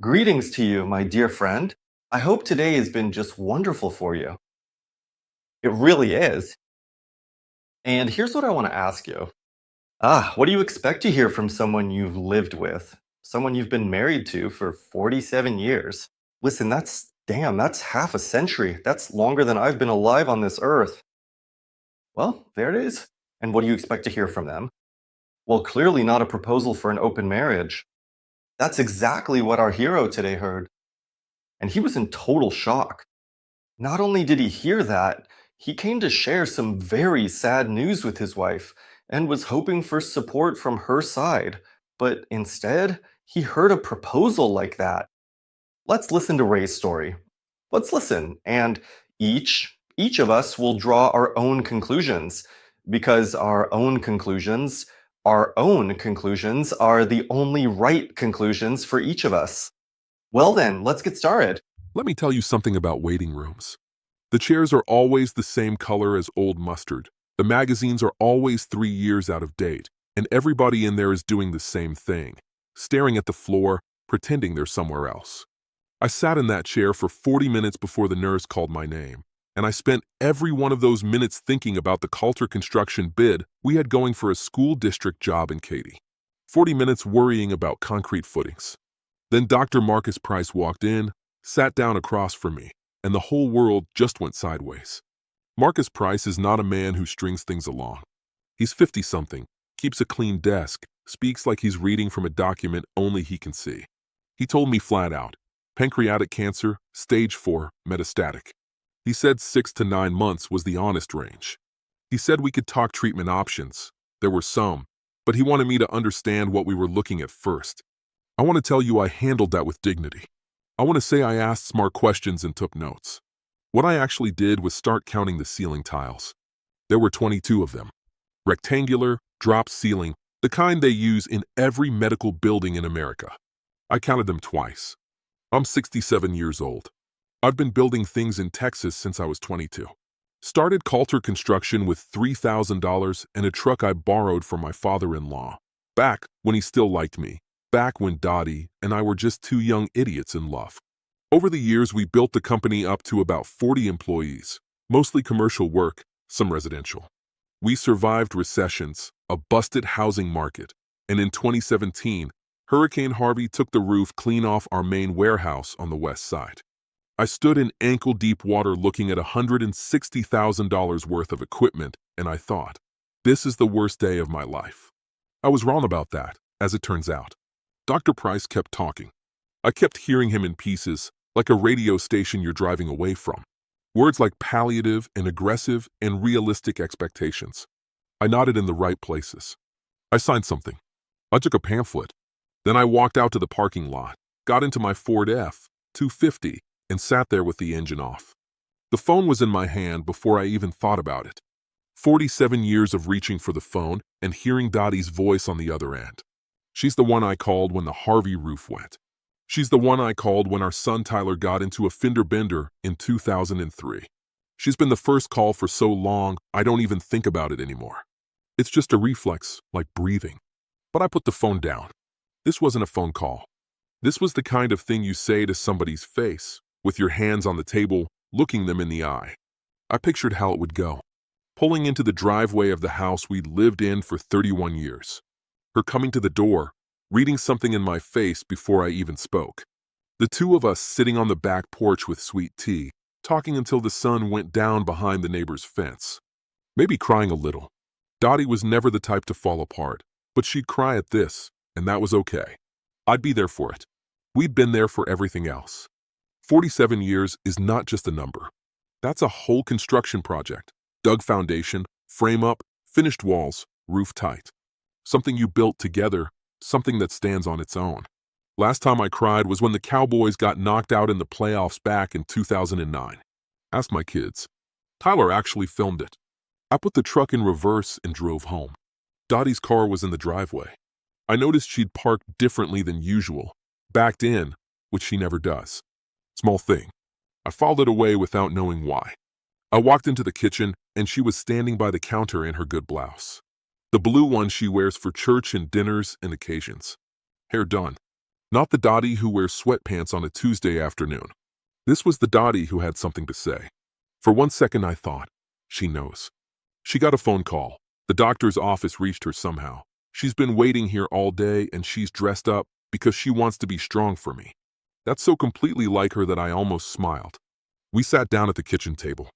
Greetings to you, my dear friend. I hope today has been just wonderful for you. It really is. And here's what I want to ask you. What do you expect to hear from someone you've lived with? Someone you've been married to for 47 years? Listen, that's half a century. That's longer than I've been alive on this earth. Well, there it is. And what do you expect to hear from them? Well, clearly not a proposal for an open marriage. That's exactly what our hero today heard. And he was in total shock. Not only did he hear that, he came to share some very sad news with his wife and was hoping for support from her side. But instead, he heard a proposal like that. Let's listen to Ray's story. Let's listen, and each of us will draw our own conclusions because our own conclusions are the only right conclusions for each of us. Well then, let's get started. Let me tell you something about waiting rooms. The chairs are always the same color as old mustard. The magazines are always 3 years out of date, and everybody in there is doing the same thing, staring at the floor, pretending they're somewhere else. I sat in that chair for 40 minutes before the nurse called my name, and I spent every one of those minutes thinking about the Coulter construction bid we had going for a school district job in Katy. 40 minutes worrying about concrete footings. Then Dr. Marcus Price walked in, sat down across from me, and the whole world just went sideways. Marcus Price is not a man who strings things along. He's 50-something, keeps a clean desk, speaks like he's reading from a document only he can see. He told me flat out, pancreatic cancer, stage 4, metastatic. He said 6 to 9 months was the honest range. He said we could talk treatment options. There were some, but he wanted me to understand what we were looking at first. I want to tell you I handled that with dignity. I want to say I asked smart questions and took notes. What I actually did was start counting the ceiling tiles. There were 22 of them. Rectangular, drop ceiling, the kind they use in every medical building in America. I counted them twice. I'm 67 years old. I've been building things in Texas since I was 22. Started Coulter Construction with $3,000 and a truck I borrowed from my father-in-law. Back when he still liked me. Back when Dottie and I were just two young idiots in love. Over the years, we built the company up to about 40 employees, mostly commercial work, some residential. We survived recessions, a busted housing market, and in 2017, Hurricane Harvey took the roof clean off our main warehouse on the west side. I stood in ankle-deep water looking at $160,000 worth of equipment, and I thought, this is the worst day of my life. I was wrong about that, as it turns out. Dr. Price kept talking. I kept hearing him in pieces, like a radio station you're driving away from. Words like palliative and aggressive and realistic expectations. I nodded in the right places. I signed something. I took a pamphlet. Then I walked out to the parking lot, got into my Ford F-250, and sat there with the engine off. The phone was in my hand before I even thought about it. 47 years of reaching for the phone and hearing Dottie's voice on the other end. She's the one I called when the Harvey roof went. She's the one I called when our son Tyler got into a fender bender in 2003. She's been the first call for so long, I don't even think about it anymore. It's just a reflex, like breathing. But I put the phone down. This wasn't a phone call. This was the kind of thing you say to somebody's face, with your hands on the table, looking them in the eye. I pictured how it would go. Pulling into the driveway of the house we'd lived in for 31 years. Her coming to the door, reading something in my face before I even spoke. The two of us sitting on the back porch with sweet tea, talking until the sun went down behind the neighbor's fence. Maybe crying a little. Dottie was never the type to fall apart, but she'd cry at this, and that was okay. I'd be there for it. We'd been there for everything else. 47 years is not just a number. That's a whole construction project. Dug foundation, frame up, finished walls, roof tight. Something you built together, something that stands on its own. Last time I cried was when the Cowboys got knocked out in the playoffs back in 2009. Ask my kids. Tyler actually filmed it. I put the truck in reverse and drove home. Dottie's car was in the driveway. I noticed she'd parked differently than usual, backed in, which she never does. Small thing. I filed it away without knowing why. I walked into the kitchen, and she was standing by the counter in her good blouse. The blue one she wears for church and dinners and occasions. Hair done. Not the Dottie who wears sweatpants on a Tuesday afternoon. This was the Dottie who had something to say. For 1 second I thought, she knows. She got a phone call. The doctor's office reached her somehow. She's been waiting here all day and she's dressed up because she wants to be strong for me. That's so completely like her that I almost smiled. We sat down at the kitchen table.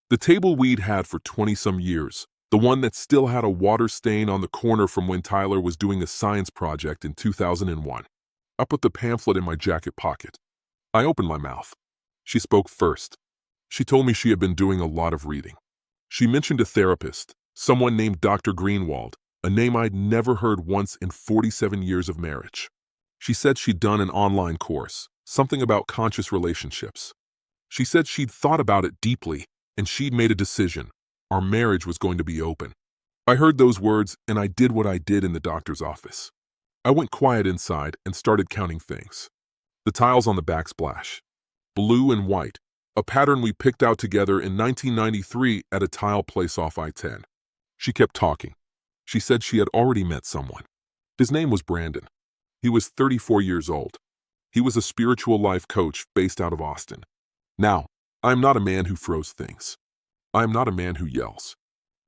The table we'd had for 20-some years, the one that still had a water stain on the corner from when Tyler was doing a science project in 2001. I put the pamphlet in my jacket pocket. I opened my mouth. She spoke first. She told me she had been doing a lot of reading. She mentioned a therapist, someone named Dr. Greenwald, a name I'd never heard once in 47 years of marriage. She said she'd done an online course, something about conscious relationships. She said she'd thought about it deeply, and she'd made a decision. Our marriage was going to be open. I heard those words, and I did what I did in the doctor's office. I went quiet inside and started counting things. The tiles on the backsplash. Blue and white, a pattern we picked out together in 1993 at a tile place off I-10. She kept talking. She said she had already met someone. His name was Brandon. He was 34 years old. He was a spiritual life coach based out of Austin. Now, I am not a man who throws things. I am not a man who yells.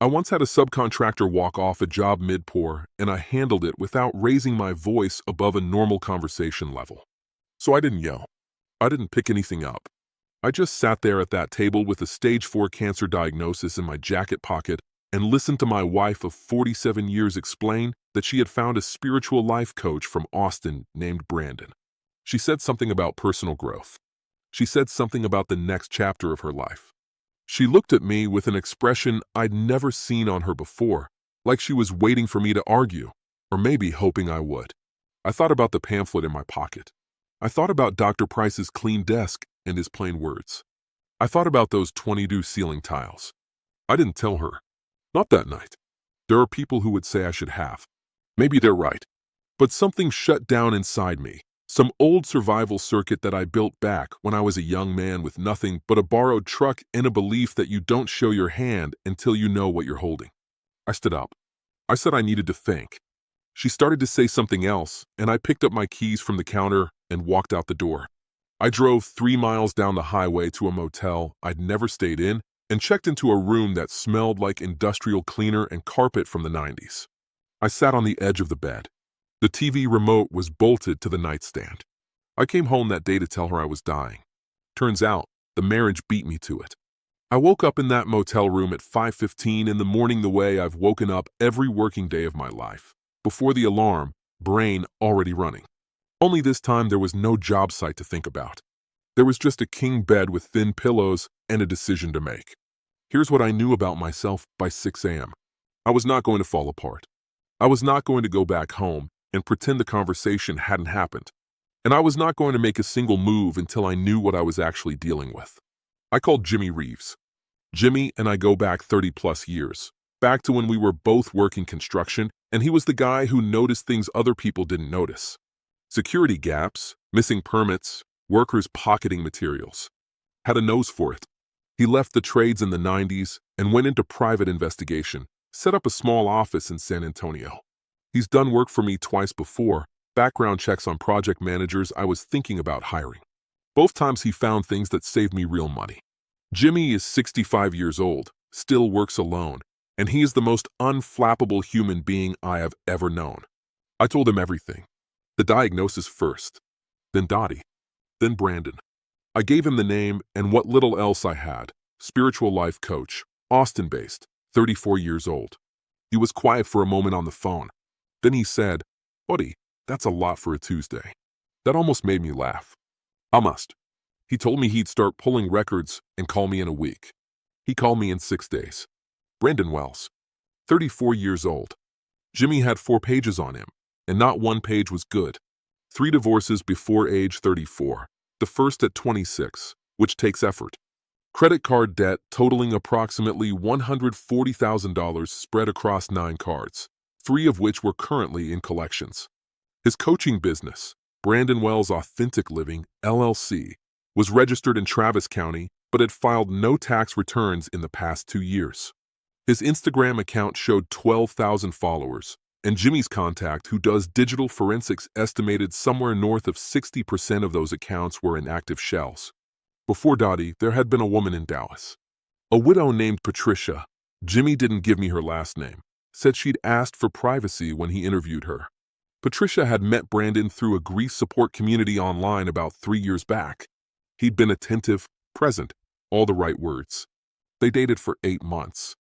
I once had a subcontractor walk off a job mid-pour, and I handled it without raising my voice above a normal conversation level. So I didn't yell. I didn't pick anything up. I just sat there at that table with a stage 4 cancer diagnosis in my jacket pocket and listened to my wife of 47 years explain that she had found a spiritual life coach from Austin named Brandon. She said something about personal growth. She said something about the next chapter of her life. She looked at me with an expression I'd never seen on her before, like she was waiting for me to argue, or maybe hoping I would. I thought about the pamphlet in my pocket. I thought about Dr. Price's clean desk and his plain words. I thought about those 22 ceiling tiles. I didn't tell her. Not that night. There are people who would say I should have. Maybe they're right. But something shut down inside me. Some old survival circuit that I built back when I was a young man with nothing but a borrowed truck and a belief that you don't show your hand until you know what you're holding. I stood up. I said I needed to think. She started to say something else, and I picked up my keys from the counter and walked out the door. I drove 3 miles down the highway to a motel I'd never stayed in and checked into a room that smelled like industrial cleaner and carpet from the 90s. I sat on the edge of the bed. The TV remote was bolted to the nightstand. I came home that day to tell her I was dying. Turns out, the marriage beat me to it. I woke up in that motel room at 5:15 in the morning the way I've woken up every working day of my life, before the alarm, brain already running. Only this time there was no job site to think about. There was just a king bed with thin pillows and a decision to make. Here's what I knew about myself by 6 a.m. I was not going to fall apart. I was not going to go back home and pretend the conversation hadn't happened. And I was not going to make a single move until I knew what I was actually dealing with. I called Jimmy Reeves. Jimmy and I go back 30-plus years, back to when we were both working construction, and he was the guy who noticed things other people didn't notice. Security gaps, missing permits, workers pocketing materials. Had a nose for it. He left the trades in the 90s and went into private investigation, set up a small office in San Antonio. He's done work for me twice before, background checks on project managers I was thinking about hiring. Both times he found things that saved me real money. Jimmy is 65 years old, still works alone, and he is the most unflappable human being I have ever known. I told him everything. The diagnosis first, then Dottie, then Brandon. I gave him the name and what little else I had. Spiritual life coach, Austin-based, 34 years old. He was quiet for a moment on the phone. Then he said, "Buddy, that's a lot for a Tuesday." That almost made me laugh. I must. He told me he'd start pulling records and call me in a week. He called me in 6 days. Brandon Wells, 34 years old. Jimmy had 4 pages on him, and not one page was good. 3 divorces before age 34, the first at 26, which takes effort. Credit card debt totaling approximately $140,000 spread across 9 cards, 3 of which were currently in collections. His coaching business, Brandon Wells Authentic Living, LLC, was registered in Travis County but had filed no tax returns in the past 2 years. His Instagram account showed 12,000 followers, and Jimmy's contact, who does digital forensics, estimated somewhere north of 60% of those accounts were inactive shells. Before Dottie, there had been a woman in Dallas, a widow named Patricia. Jimmy didn't give me her last name, said she'd asked for privacy when he interviewed her. Patricia had met Brandon through a grief support community online about 3 years back. He'd been attentive, present, all the right words. They dated for 8 months.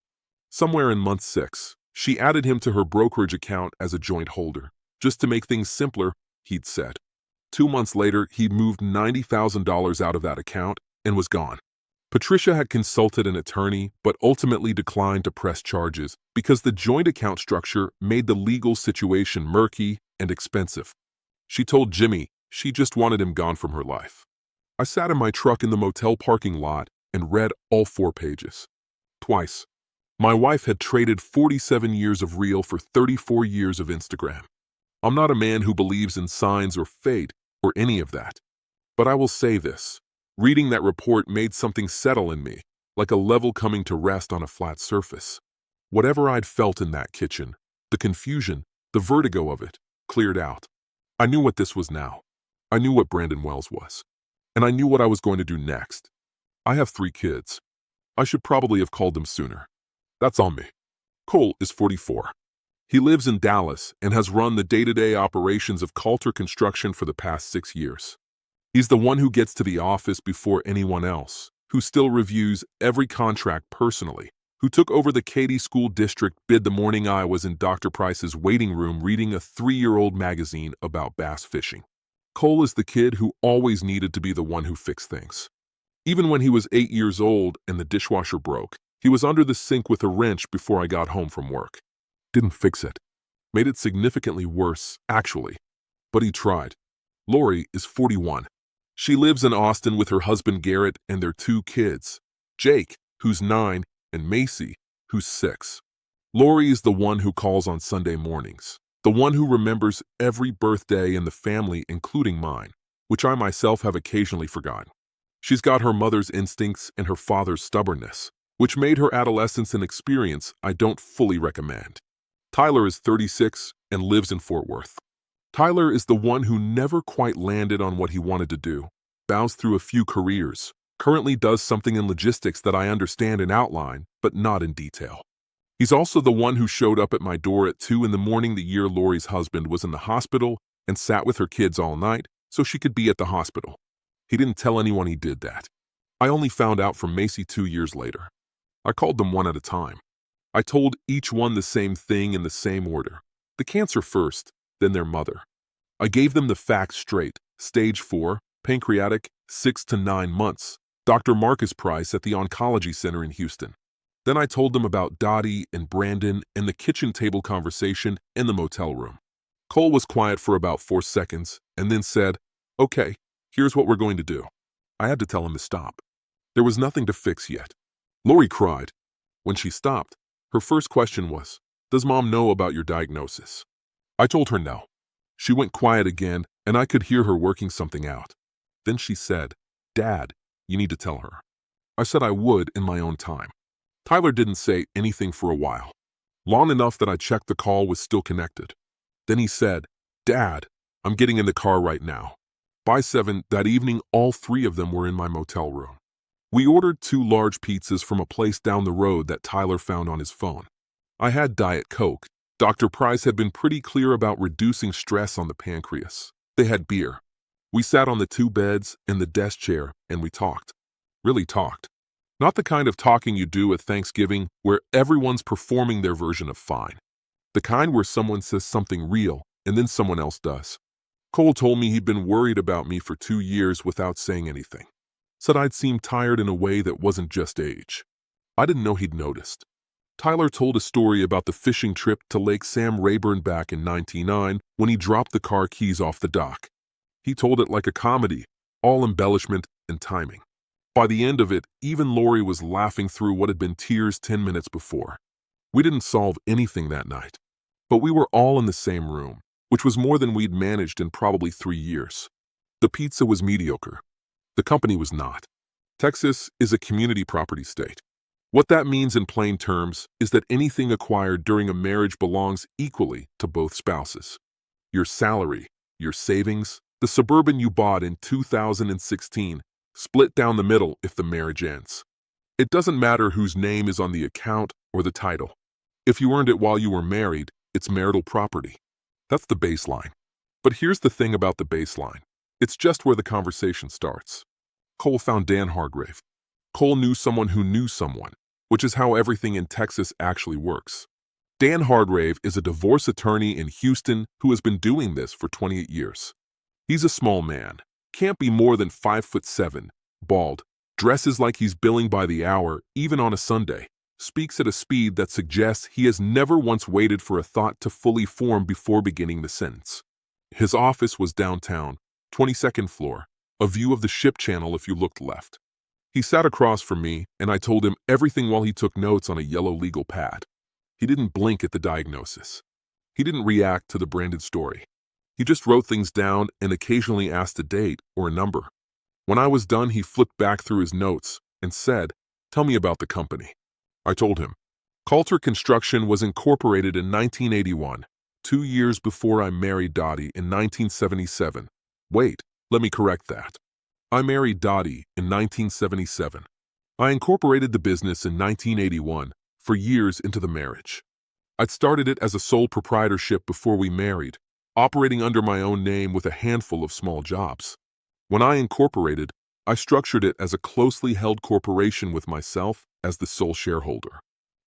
Somewhere in month 6, she added him to her brokerage account as a joint holder. Just to make things simpler, he'd said. 2 months later, he'd moved $90,000 out of that account and was gone. Patricia had consulted an attorney but ultimately declined to press charges because the joint account structure made the legal situation murky and expensive. She told Jimmy she just wanted him gone from her life. I sat in my truck in the motel parking lot and read all 4 pages. Twice. My wife had traded 47 years of real for 34 years of Instagram. I'm not a man who believes in signs or fate or any of that. But I will say this. Reading that report made something settle in me, like a level coming to rest on a flat surface. Whatever I'd felt in that kitchen, the confusion, the vertigo of it, cleared out. I knew what this was now. I knew what Brandon Wells was. And I knew what I was going to do next. I have 3 kids. I should probably have called them sooner. That's on me. Cole is 44. He lives in Dallas and has run the day-to-day operations of Coulter Construction for the past 6 years. He's the one who gets to the office before anyone else, who still reviews every contract personally, who took over the Katy School District bid the morning I was in Dr. Price's waiting room reading a 3-year-old magazine about bass fishing. Cole is the kid who always needed to be the one who fixed things. Even when he was 8 years old and the dishwasher broke, he was under the sink with a wrench before I got home from work. Didn't fix it. Made it significantly worse, actually. But he tried. Lori is 41. She lives in Austin with her husband Garrett and their 2 kids, Jake, who's 9, and Macy, who's 6. Lori is the one who calls on Sunday mornings, the one who remembers every birthday in the family, including mine, which I myself have occasionally forgotten. She's got her mother's instincts and her father's stubbornness, which made her adolescence an experience I don't fully recommend. Tyler is 36 and lives in Fort Worth. Tyler is the one who never quite landed on what he wanted to do, bounced through a few careers, currently does something in logistics that I understand in outline, but not in detail. He's also the one who showed up at my door at 2 in the morning the year Lori's husband was in the hospital and sat with her kids all night so she could be at the hospital. He didn't tell anyone he did that. I only found out from Macy 2 years later. I called them one at a time. I told each one the same thing in the same order. The cancer first, then their mother. I gave them the facts straight. Stage 4, pancreatic, 6 to 9 months. Dr. Marcus Price at the Oncology Center in Houston. Then I told them about Dottie and Brandon and the kitchen table conversation in the motel room. Cole was quiet for about 4 seconds and then said, "Okay, here's what we're going to do." I had to tell him to stop. There was nothing to fix yet. Lori cried. When she stopped, her first question was, "Does Mom know about your diagnosis?" I told her no. She went quiet again, and I could hear her working something out. Then she said, "Dad, you need to tell her." I said I would in my own time. Tyler didn't say anything for a while, long enough that I checked the call was still connected. Then he said, "Dad, I'm getting in the car right now." By 7 that evening, all 3 of them were in my motel room. We ordered 2 large pizzas from a place down the road that Tyler found on his phone. I had Diet Coke. Dr. Price had been pretty clear about reducing stress on the pancreas. They had beer. We sat on the 2 beds and the desk chair and we talked. Really talked. Not the kind of talking you do at Thanksgiving where everyone's performing their version of fine. The kind where someone says something real and then someone else does. Cole told me he'd been worried about me for 2 years without saying anything. Said I'd seemed tired in a way that wasn't just age. I didn't know he'd noticed. Tyler told a story about the fishing trip to Lake Sam Rayburn back in 1999 when he dropped the car keys off the dock. He told it like a comedy, all embellishment and timing. By the end of it, even Lori was laughing through what had been tears 10 minutes before. We didn't solve anything that night, but we were all in the same room, which was more than we'd managed in probably 3 years. The pizza was mediocre. The company was not. Texas is a community property state. What that means in plain terms is that anything acquired during a marriage belongs equally to both spouses. Your salary, your savings, the Suburban you bought in 2016, split down the middle if the marriage ends. It doesn't matter whose name is on the account or the title. If you earned it while you were married, it's marital property. That's the baseline. But here's the thing about the baseline. It's just where the conversation starts. Cole found Dan Hargrave. Cole knew someone who knew someone, which is how everything in Texas actually works. Dan Hargrave is a divorce attorney in Houston who has been doing this for 28 years. He's a small man, can't be more than 5'7", bald, dresses like he's billing by the hour, even on a Sunday, speaks at a speed that suggests he has never once waited for a thought to fully form before beginning the sentence. His office was downtown, 22nd floor, a view of the ship channel if you looked left. He sat across from me, and I told him everything while he took notes on a yellow legal pad. He didn't blink at the diagnosis. He didn't react to the branded story. He just wrote things down and occasionally asked a date or a number. When I was done, he flipped back through his notes and said, "Tell me about the company." I told him. Coulter Construction was incorporated in 1981, 2 years before I married Dottie in 1977. Wait, let me correct that. I married Dottie in 1977. I incorporated the business in 1981, for years into the marriage. I'd started it as a sole proprietorship before we married, operating under my own name with a handful of small jobs. When I incorporated, I structured it as a closely held corporation with myself as the sole shareholder.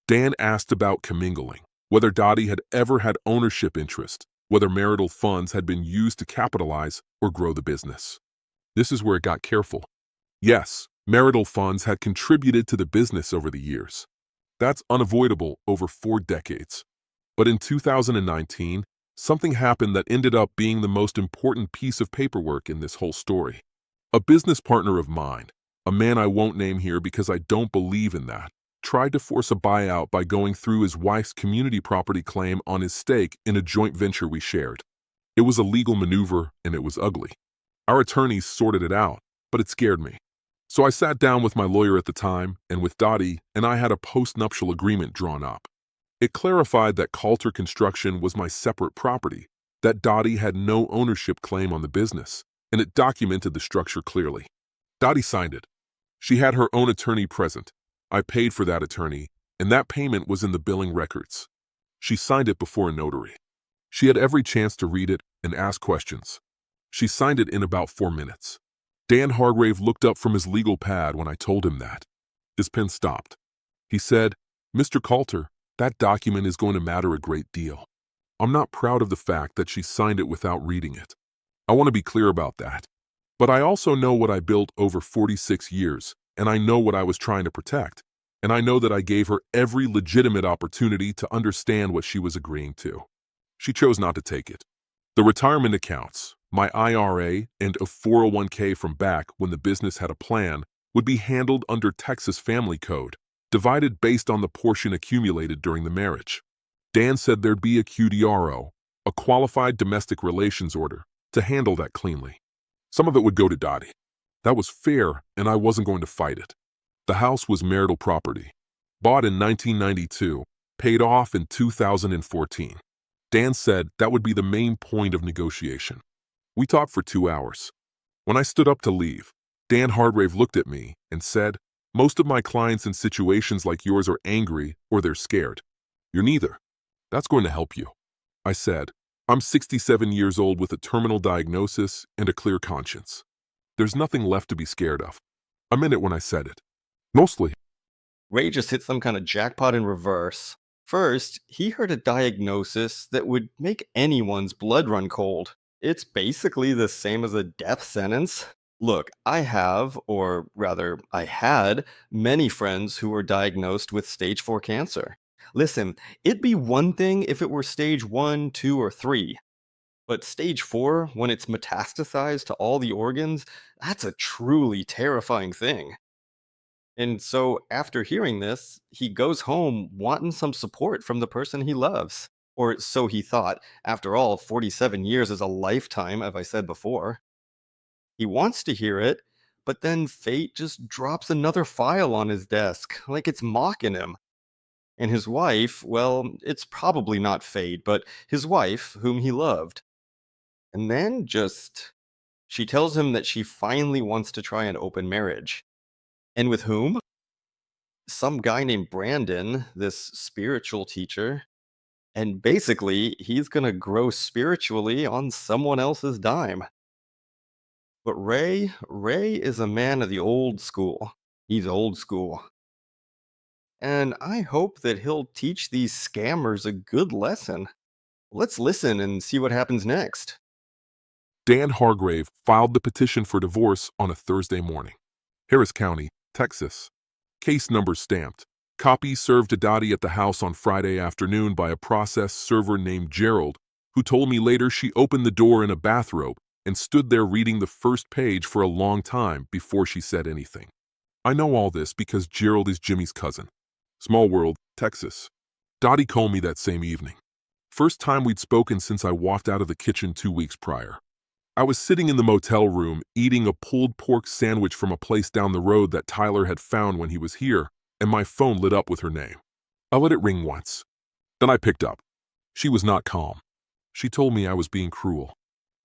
Dan asked about commingling, whether Dottie had ever had ownership interest, whether marital funds had been used to capitalize or grow the business. This is where it got careful. Yes, marital funds had contributed to the business over the years. That's unavoidable over 4 decades. But in 2019, something happened that ended up being the most important piece of paperwork in this whole story. A business partner of mine, a man I won't name here because I don't believe in that, tried to force a buyout by going through his wife's community property claim on his stake in a joint venture we shared. It was a legal maneuver and it was ugly. Our attorneys sorted it out, but it scared me. So I sat down with my lawyer at the time and with Dottie, and I had a post-nuptial agreement drawn up. It clarified that Coulter Construction was my separate property, that Dottie had no ownership claim on the business, and it documented the structure clearly. Dottie signed it. She had her own attorney present. I paid for that attorney, and that payment was in the billing records. She signed it before a notary. She had every chance to read it and ask questions. She signed it in about 4 minutes. Dan Hargrave looked up from his legal pad when I told him that. His pen stopped. He said, "Mr. Coulter, that document is going to matter a great deal. I'm not proud of the fact that she signed it without reading it. I want to be clear about that. But I also know what I built over 46 years, and I know what I was trying to protect. And I know that I gave her every legitimate opportunity to understand what she was agreeing to. She chose not to take it. The retirement accounts, my IRA, and a 401k from back when the business had a plan would be handled under Texas Family Code, divided based on the portion accumulated during the marriage. Dan said there'd be a QDRO, a qualified domestic relations order, to handle that cleanly. Some of it would go to Dottie. That was fair, and I wasn't going to fight it. The house was marital property. Bought in 1992, paid off in 2014. Dan said that would be the main point of negotiation. We talked for 2 hours. When I stood up to leave, Dan Hargrave looked at me and said, "Most of my clients in situations like yours are angry or they're scared. You're neither. That's going to help you." I said, "I'm 67 years old with a terminal diagnosis and a clear conscience. There's nothing left to be scared of." I meant it when I said it. Mostly. Ray just hit some kind of jackpot in reverse. First, he heard a diagnosis that would make anyone's blood run cold. It's basically the same as a death sentence. Look, I have, or rather, I had, many friends who were diagnosed with stage 4 cancer. Listen, it'd be one thing if it were stage 1, 2, or 3. But stage 4, when it's metastasized to all the organs, that's a truly terrifying thing. And so after hearing this, he goes home wanting some support from the person he loves. Or so he thought. After all, 47 years is a lifetime, as I said before. He wants to hear it, but then fate just drops another file on his desk, like it's mocking him. And his wife, well, it's probably not fate, but his wife, whom he loved. And then just she tells him that she finally wants to try an open marriage. And with whom? Some guy named Brandon, this spiritual teacher. And basically, he's gonna grow spiritually on someone else's dime. But Ray is a man of the old school. He's old school. And I hope that he'll teach these scammers a good lesson. Let's listen and see what happens next. Dan Hargrave filed the petition for divorce on a Thursday morning. Harris County, Texas. Case number stamped. Copy served to Dottie at the house on Friday afternoon by a process server named Gerald, who told me later she opened the door in a bathrobe and stood there reading the first page for a long time before she said anything. I know all this because Gerald is Jimmy's cousin. Small world, Texas. Dottie called me that same evening. First time we'd spoken since I walked out of the kitchen 2 weeks prior. I was sitting in the motel room eating a pulled pork sandwich from a place down the road that Tyler had found when he was here, and my phone lit up with her name. I let it ring once. Then I picked up. She was not calm. She told me I was being cruel.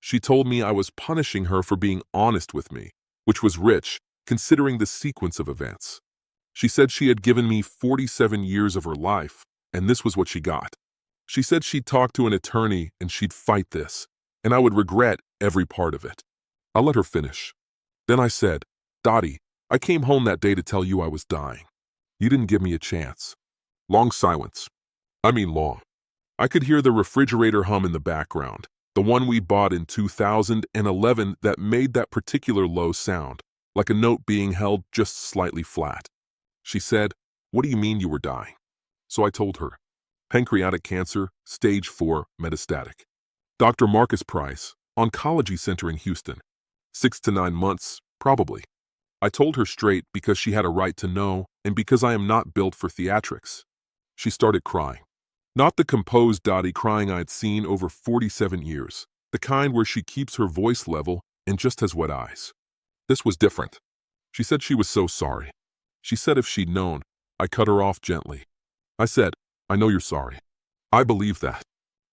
She told me I was punishing her for being honest with me, which was rich, considering the sequence of events. She said she had given me 47 years of her life, and this was what she got. She said she'd talk to an attorney and she'd fight this, and I would regret every part of it. I let her finish. Then I said, Dottie, I came home that day to tell you I was dying. You didn't give me a chance. Long silence. I mean long. I could hear the refrigerator hum in the background, the one we bought in 2011 that made that particular low sound, like a note being held just slightly flat. She said, what do you mean you were dying? So I told her, pancreatic cancer, stage 4, metastatic. Dr. Marcus Price, Oncology Center in Houston. 6 to 9 months, probably. I told her straight because she had a right to know and because I am not built for theatrics. She started crying. Not the composed Dottie crying I'd seen over 47 years, the kind where she keeps her voice level and just has wet eyes. This was different. She said she was so sorry. She said if she'd known, I cut her off gently. I said, I know you're sorry. I believe that.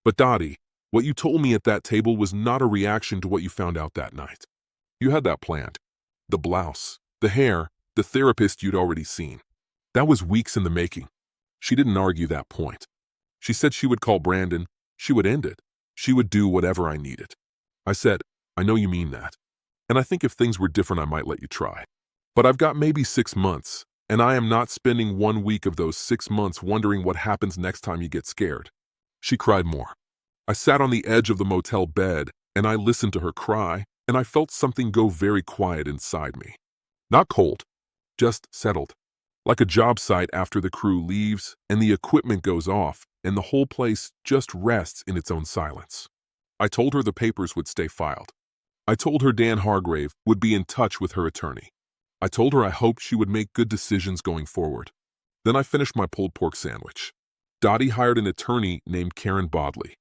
But Dottie, what you told me at that table was not a reaction to what you found out that night. You had that planned. The blouse, the hair, the therapist you'd already seen. That was weeks in the making. She didn't argue that point. She said she would call Brandon, she would end it, she would do whatever I needed. I said, I know you mean that. And I think if things were different I might let you try. But I've got maybe 6 months, and I am not spending 1 week of those 6 months wondering what happens next time you get scared. She cried more. I sat on the edge of the motel bed, and I listened to her cry, and I felt something go very quiet inside me. Not cold, just settled. Like a job site after the crew leaves, and the equipment goes off, and the whole place just rests in its own silence. I told her the papers would stay filed. I told her Dan Hargrave would be in touch with her attorney. I told her I hoped she would make good decisions going forward. Then I finished my pulled pork sandwich. Dottie hired an attorney named Karen Bodley.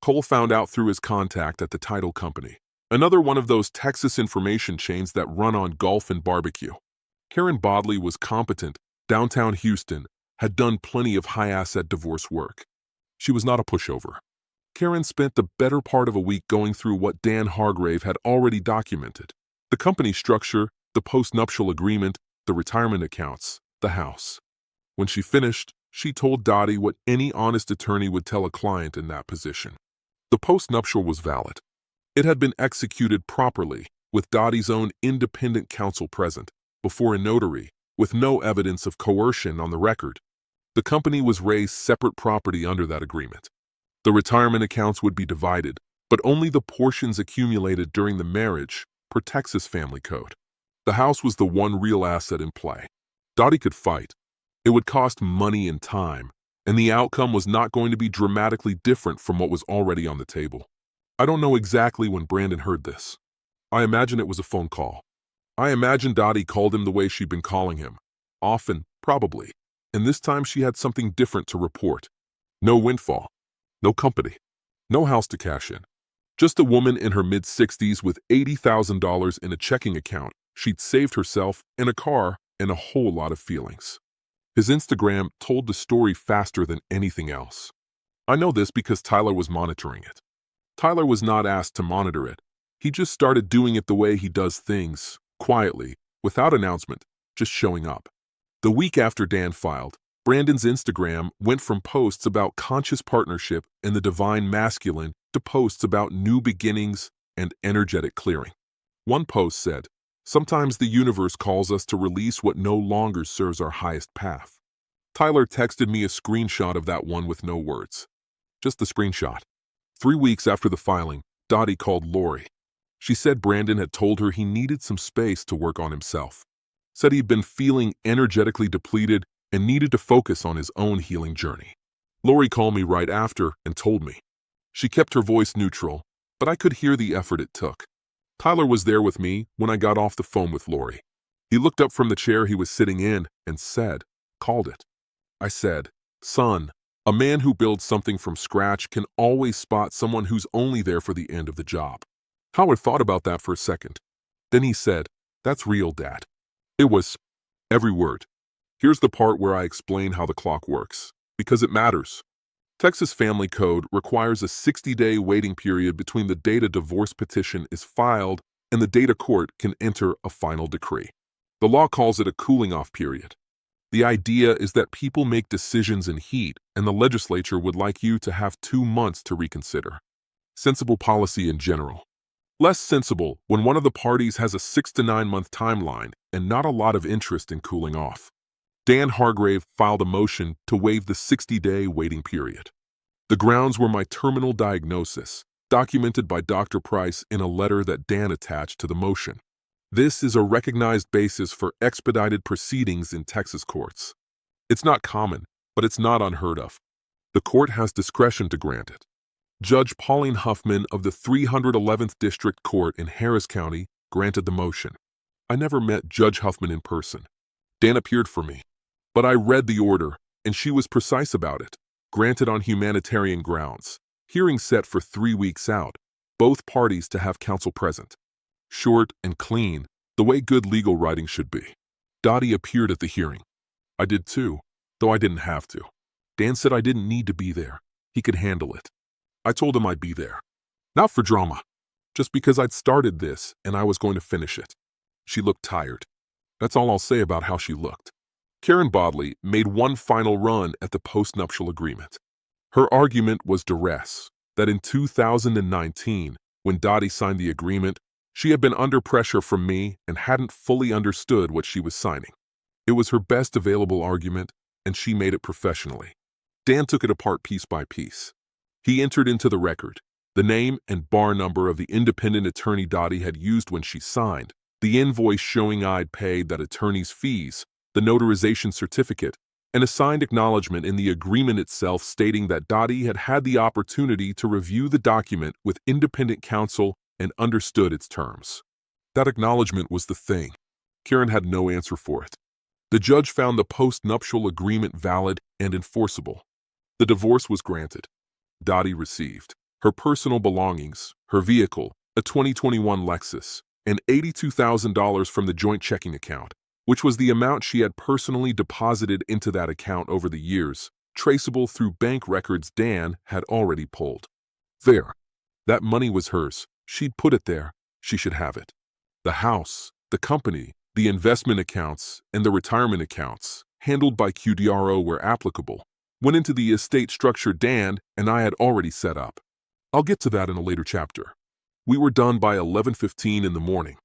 Cole found out through his contact at the title company, another one of those Texas information chains that run on golf and barbecue. Karen Bodley was competent, downtown Houston, had done plenty of high-asset divorce work. She was not a pushover. Karen spent the better part of a week going through what Dan Hargrave had already documented: the company structure, the post-nuptial agreement, the retirement accounts, the house. When she finished, she told Dottie what any honest attorney would tell a client in that position. The post-nuptial was valid. It had been executed properly, with Dottie's own independent counsel present, before a notary, with no evidence of coercion on the record. The company was raised separate property under that agreement. The retirement accounts would be divided, but only the portions accumulated during the marriage, per Texas family code. The house was the one real asset in play. Dottie could fight. It would cost money and time, and the outcome was not going to be dramatically different from what was already on the table. I don't know exactly when Brandon heard this. I imagine it was a phone call. I imagine Dottie called him the way she'd been calling him. Often, probably. And this time she had something different to report. No windfall. No company. No house to cash in. Just a woman in her mid-60s with $80,000 in a checking account She'd saved herself and a car and a whole lot of feelings. His Instagram told the story faster than anything else. I know this because Tyler was monitoring it. Tyler was not asked to monitor it. He just started doing it the way he does things, quietly, without announcement, just showing up. The week after Dan filed, Brandon's Instagram went from posts about conscious partnership and the divine masculine to posts about new beginnings and energetic clearing. One post said, "Sometimes the universe calls us to release what no longer serves our highest path." Tyler texted me a screenshot of that one with no words. Just the screenshot. 3 weeks after the filing, Dottie called Lori. She said Brandon had told her he needed some space to work on himself. Said he'd been feeling energetically depleted and needed to focus on his own healing journey. Lori called me right after and told me. She kept her voice neutral, but I could hear the effort it took. Tyler was there with me when I got off the phone with Lori. He looked up from the chair he was sitting in and said, "Called it." I said, "Son, a man who builds something from scratch can always spot someone who's only there for the end of the job." Howard thought about that for a second. Then he said, "That's real, Dad." It was every word. Here's the part where I explain how the clock works, because it matters. Texas Family Code requires a 60-day waiting period between the date a divorce petition is filed and the date a court can enter a final decree. The law calls it a cooling-off period. The idea is that people make decisions in heat, and the legislature would like you to have 2 months to reconsider. Sensible policy in general. Less sensible when one of the parties has a 6 to 9 month timeline and not a lot of interest in cooling off. Dan Hargrave filed a motion to waive the 60-day waiting period. The grounds were my terminal diagnosis, documented by Dr. Price in a letter that Dan attached to the motion. This is a recognized basis for expedited proceedings in Texas courts. It's not common, but it's not unheard of. The court has discretion to grant it. Judge Pauline Huffman of the 311th District Court in Harris County granted the motion. I never met Judge Huffman in person. Dan appeared for me. But I read the order, and she was precise about it. Granted on humanitarian grounds. Hearing set for 3 weeks out. Both parties to have counsel present. Short and clean, the way good legal writing should be. Dottie appeared at the hearing. I did too, though I didn't have to. Dan said I didn't need to be there. He could handle it. I told him I'd be there. Not for drama. Just because I'd started this and I was going to finish it. She looked tired. That's all I'll say about how she looked. Karen Bodley made one final run at the postnuptial agreement. Her argument was duress, that in 2019, when Dottie signed the agreement, she had been under pressure from me and hadn't fully understood what she was signing. It was her best available argument, and she made it professionally. Dan took it apart piece by piece. He entered into the record the name and bar number of the independent attorney Dottie had used when she signed, the invoice showing I'd paid that attorney's fees, the notarization certificate, and a signed acknowledgement in the agreement itself stating that Dottie had had the opportunity to review the document with independent counsel and understood its terms. That acknowledgement was the thing. Karen had no answer for it. The judge found the post-nuptial agreement valid and enforceable. The divorce was granted. Dottie received her personal belongings, her vehicle, a 2021 Lexus, and $82,000 from the joint checking account, which was the amount she had personally deposited into that account over the years, traceable through bank records Dan had already pulled. There. That money was hers. She'd put it there. She should have it. The house, the company, the investment accounts, and the retirement accounts, handled by QDRO where applicable, went into the estate structure Dan and I had already set up. I'll get to that in a later chapter. We were done by 11:15 in the morning.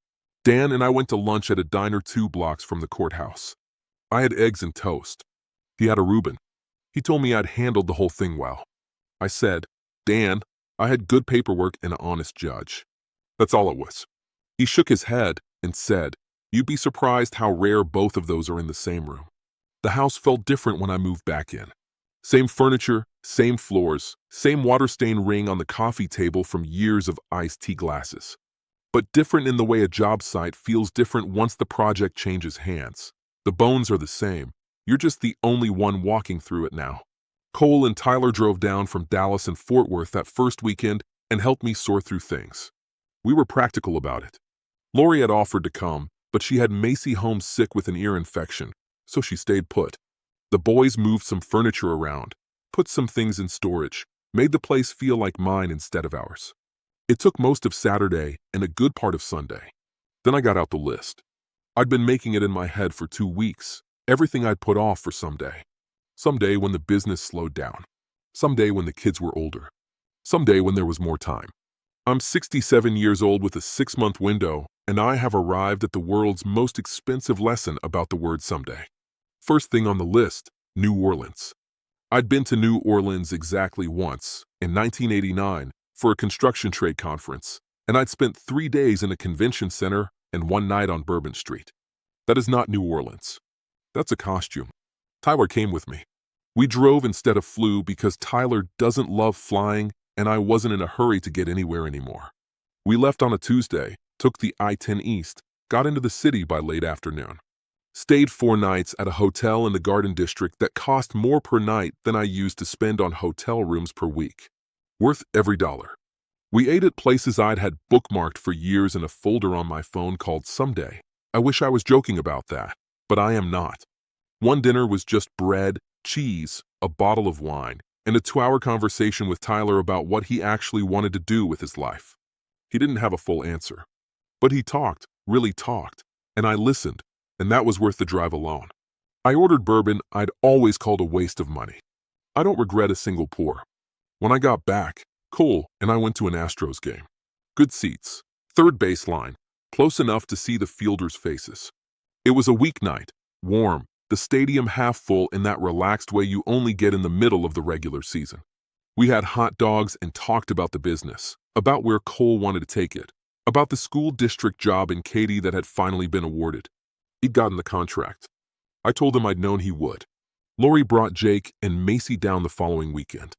Dan and I went to lunch at a diner 2 blocks from the courthouse. I had eggs and toast. He had a Reuben. He told me I'd handled the whole thing well. I said, "Dan, I had good paperwork and an honest judge." That's all it was. He shook his head and said, "You'd be surprised how rare both of those are in the same room." The house felt different when I moved back in. Same furniture, same floors, same water stain ring on the coffee table from years of iced tea glasses. But different in the way a job site feels different once the project changes hands. The bones are the same. You're just the only one walking through it now. Cole and Tyler drove down from Dallas and Fort Worth that first weekend and helped me sort through things. We were practical about it. Lori had offered to come, but she had Macy home sick with an ear infection, so she stayed put. The boys moved some furniture around, put some things in storage, made the place feel like mine instead of ours. It took most of Saturday and a good part of Sunday. Then I got out the list. I'd been making it in my head for 2 weeks, everything I'd put off for someday. Someday when the business slowed down. Someday when the kids were older. Someday when there was more time. I'm 67 years old with a 6-month window, and I have arrived at the world's most expensive lesson about the word someday. First thing on the list, New Orleans. I'd been to New Orleans exactly once, in 1989, for a construction trade conference, and I'd spent 3 days in a convention center and 1 night on Bourbon Street. That is not New Orleans. That's a costume. Tyler came with me. We drove instead of flew because Tyler doesn't love flying and I wasn't in a hurry to get anywhere anymore. We left on a Tuesday, took the I-10 East, got into the city by late afternoon. Stayed 4 nights at a hotel in the Garden District that cost more per night than I used to spend on hotel rooms per week. Worth every dollar. We ate at places I'd had bookmarked for years in a folder on my phone called Someday. I wish I was joking about that, but I am not. One dinner was just bread, cheese, a bottle of wine, and a 2-hour conversation with Tyler about what he actually wanted to do with his life. He didn't have a full answer. But he talked, really talked, and I listened, and that was worth the drive alone. I ordered bourbon I'd always called a waste of money. I don't regret a single pour. When I got back, Cole and I went to an Astros game. Good seats, third baseline, close enough to see the fielders' faces. It was a weeknight, warm, the stadium half full in that relaxed way you only get in the middle of the regular season. We had hot dogs and talked about the business, about where Cole wanted to take it, about the school district job in Katy that had finally been awarded. He'd gotten the contract. I told him I'd known he would. Lori brought Jake and Macy down the following weekend.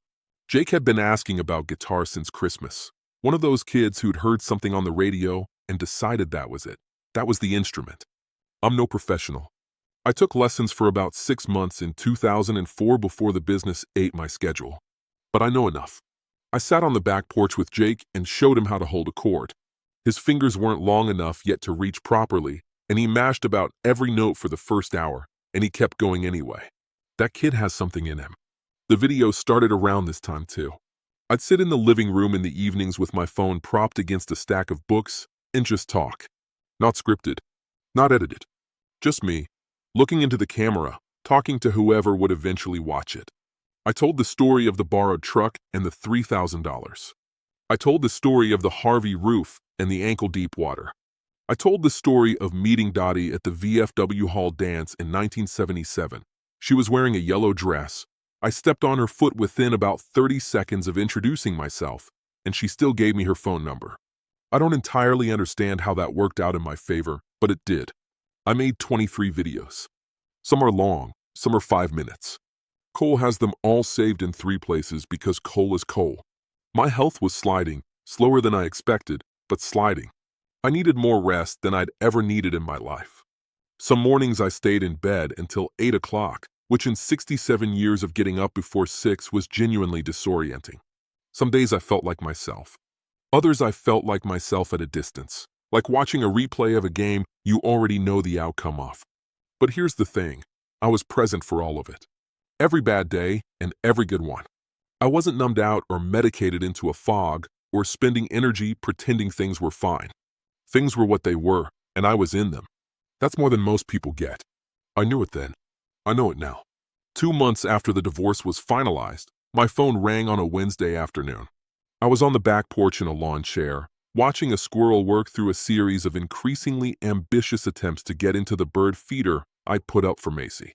Jake had been asking about guitar since Christmas. One of those kids who'd heard something on the radio and decided that was it. That was the instrument. I'm no professional. I took lessons for about 6 months in 2004 before the business ate my schedule. But I know enough. I sat on the back porch with Jake and showed him how to hold a chord. His fingers weren't long enough yet to reach properly, and he mashed about every note for the first hour, and he kept going anyway. That kid has something in him. The video started around this time too. I'd sit in the living room in the evenings with my phone propped against a stack of books and just talk. Not scripted, not edited. Just me, looking into the camera, talking to whoever would eventually watch it. I told the story of the borrowed truck and the $3,000. I told the story of the Harvey roof and the ankle-deep water. I told the story of meeting Dottie at the VFW Hall dance in 1977. She was wearing a yellow dress. I stepped on her foot within about 30 seconds of introducing myself, and she still gave me her phone number. I don't entirely understand how that worked out in my favor, but it did. I made 23 videos. Some are long, some are 5 minutes. Cole has them all saved in 3 places because Cole is Cole. My health was sliding, slower than I expected, but sliding. I needed more rest than I'd ever needed in my life. Some mornings I stayed in bed until 8 o'clock, which in 67 years of getting up before 6 was genuinely disorienting. Some days I felt like myself. Others I felt like myself at a distance, like watching a replay of a game you already know the outcome of. But here's the thing, I was present for all of it. Every bad day and every good one. I wasn't numbed out or medicated into a fog or spending energy pretending things were fine. Things were what they were, and I was in them. That's more than most people get. I knew it then. I know it now. 2 months after the divorce was finalized, my phone rang on a Wednesday afternoon. I was on the back porch in a lawn chair, watching a squirrel work through a series of increasingly ambitious attempts to get into the bird feeder I'd put up for Macy.